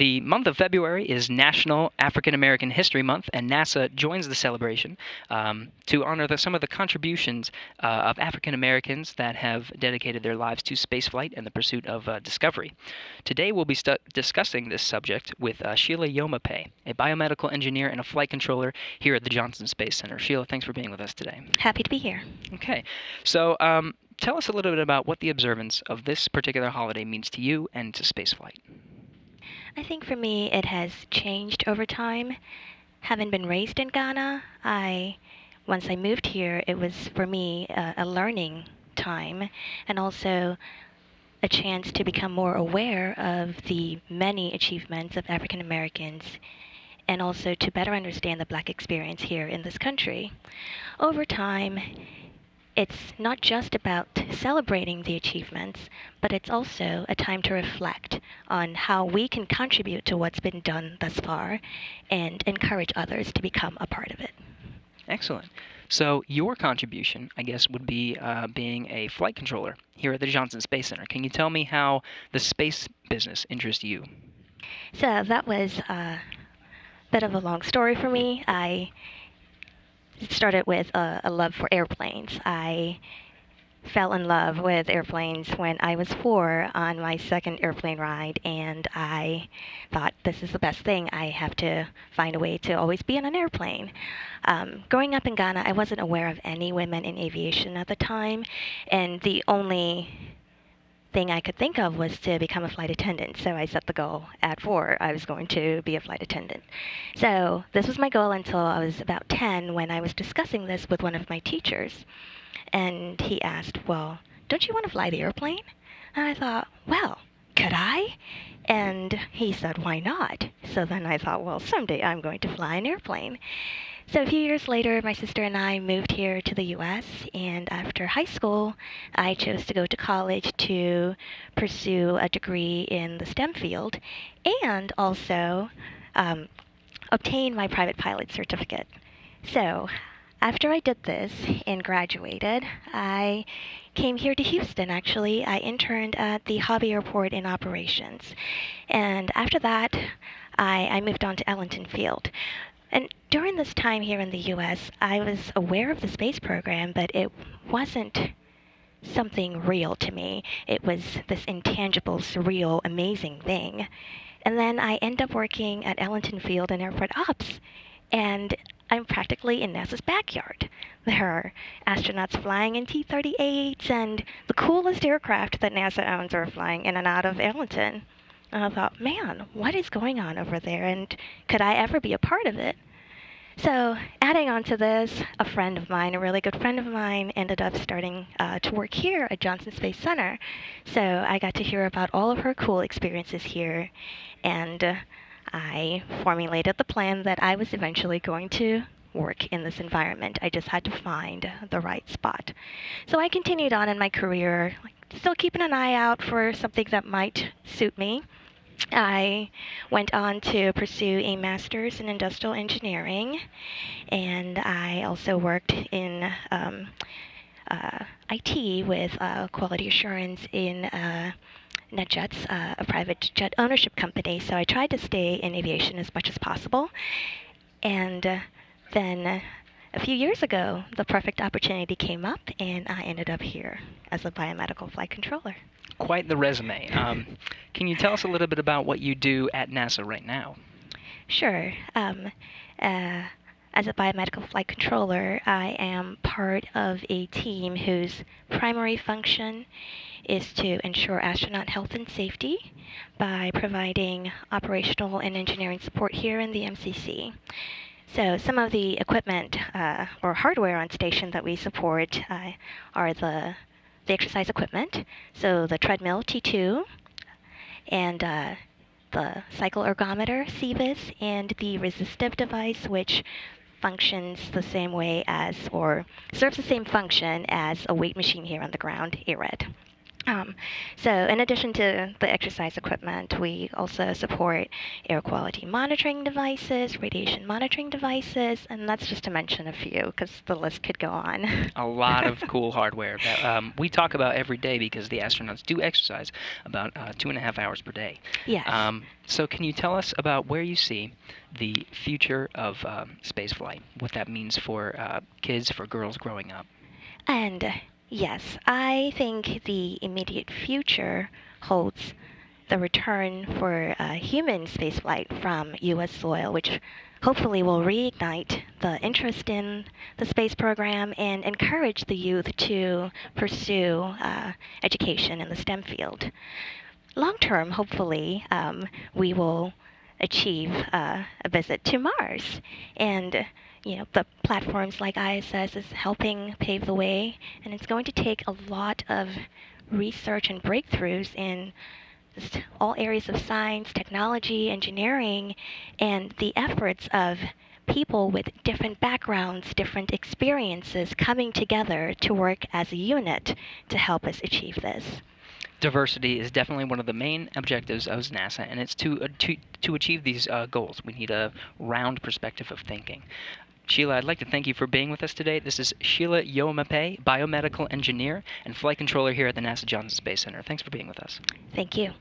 The month of February is National African American History Month, and NASA joins the celebration to honor some of the contributions of African Americans that have dedicated their lives to spaceflight and the pursuit of discovery. Today, we'll be discussing this subject with Sheila Yomape, a biomedical engineer and a flight controller here at the Johnson Space Center. Sheila, thanks for being with us today. Happy to be here. Okay, so tell us a little bit about what the observance of this particular holiday means to you and to spaceflight. I think for me it has changed over time. Having been raised in Ghana, once I moved here, it was for me a learning time and also a chance to become more aware of the many achievements of African Americans and also to better understand the Black experience here in this country. Over time, it's not just about celebrating the achievements, but it's also a time to reflect on how we can contribute to what's been done thus far and encourage others to become a part of it. Excellent. So your contribution, I guess, would be being a flight controller here at the Johnson Space Center. Can you tell me how the space business interests you? So that was a bit of a long story for me. It started with a love for airplanes. I fell in love with airplanes when I was 4 on my second airplane ride, and I thought, this is the best thing. I have to find a way to always be on an airplane. Growing up in Ghana, I wasn't aware of any women in aviation at the time, and the only thing I could think of was to become a flight attendant. So I set the goal at 4. I was going to be a flight attendant. So this was my goal until I was about 10 when I was discussing this with one of my teachers. And he asked, well, don't you want to fly the airplane? And I thought, well, could I? And he said, why not? So then I thought, well, someday I'm going to fly an airplane. So a few years later, my sister and I moved here to the U.S., and after high school, I chose to go to college to pursue a degree in the STEM field and also obtain my private pilot certificate. So after I did this and graduated, I came here to Houston, actually. I interned at the Hobby Airport in operations. And after that, I moved on to Ellington Field. And during this time here in the U.S., I was aware of the space program, but it wasn't something real to me. It was this intangible, surreal, amazing thing. And then I end up working at Ellington Field in airport ops, and I'm practically in NASA's backyard. There are astronauts flying in T-38s, and the coolest aircraft that NASA owns are flying in and out of Ellington. And I thought, man, what is going on over there, and could I ever be a part of it? So adding on to this, a friend of mine, a really good friend of mine, ended up starting to work here at Johnson Space Center. So I got to hear about all of her cool experiences here, and I formulated the plan that I was eventually going to work in this environment. I just had to find the right spot. So I continued on in my career, still keeping an eye out for something that might suit me. I went on to pursue a master's in industrial engineering, and I also worked in IT with quality assurance in NetJets, a private jet ownership company. So I tried to stay in aviation as much as possible. And then a few years ago, the perfect opportunity came up, and I ended up here as a biomedical flight controller. Quite the resume. Can you tell us a little bit about what you do at NASA right now? Sure. As a biomedical flight controller, I am part of a team whose primary function is to ensure astronaut health and safety by providing operational and engineering support here in the MCC. So some of the equipment or hardware on station that we support are the exercise equipment, so the treadmill T2, and the cycle ergometer, CVIS, and the resistive device, which functions the same way as, or serves the same function as a weight machine here on the ground, ARED. Um, so, in addition to the exercise equipment, we also support air quality monitoring devices, radiation monitoring devices, and that's just to mention a few because the list could go on. A lot of cool hardware that we talk about every day because the astronauts do exercise about 2.5 hours per day. Yes. So, can you tell us about where you see the future of spaceflight, what that means for kids, for girls growing up? And yes, I think the immediate future holds the return for human spaceflight from U.S. soil, which hopefully will reignite the interest in the space program and encourage the youth to pursue education in the STEM field. Long term, hopefully, we will achieve a visit to Mars. And the platforms like ISS is helping pave the way, and it's going to take a lot of research and breakthroughs in just all areas of science, technology, engineering, and the efforts of people with different backgrounds, different experiences coming together to work as a unit to help us achieve this. Diversity is definitely one of the main objectives of NASA, and it's to achieve these goals. We need a round perspective of thinking. Sheila, I'd like to thank you for being with us today. This is Sheila Yomape, biomedical engineer and flight controller here at the NASA Johnson Space Center. Thanks for being with us. Thank you.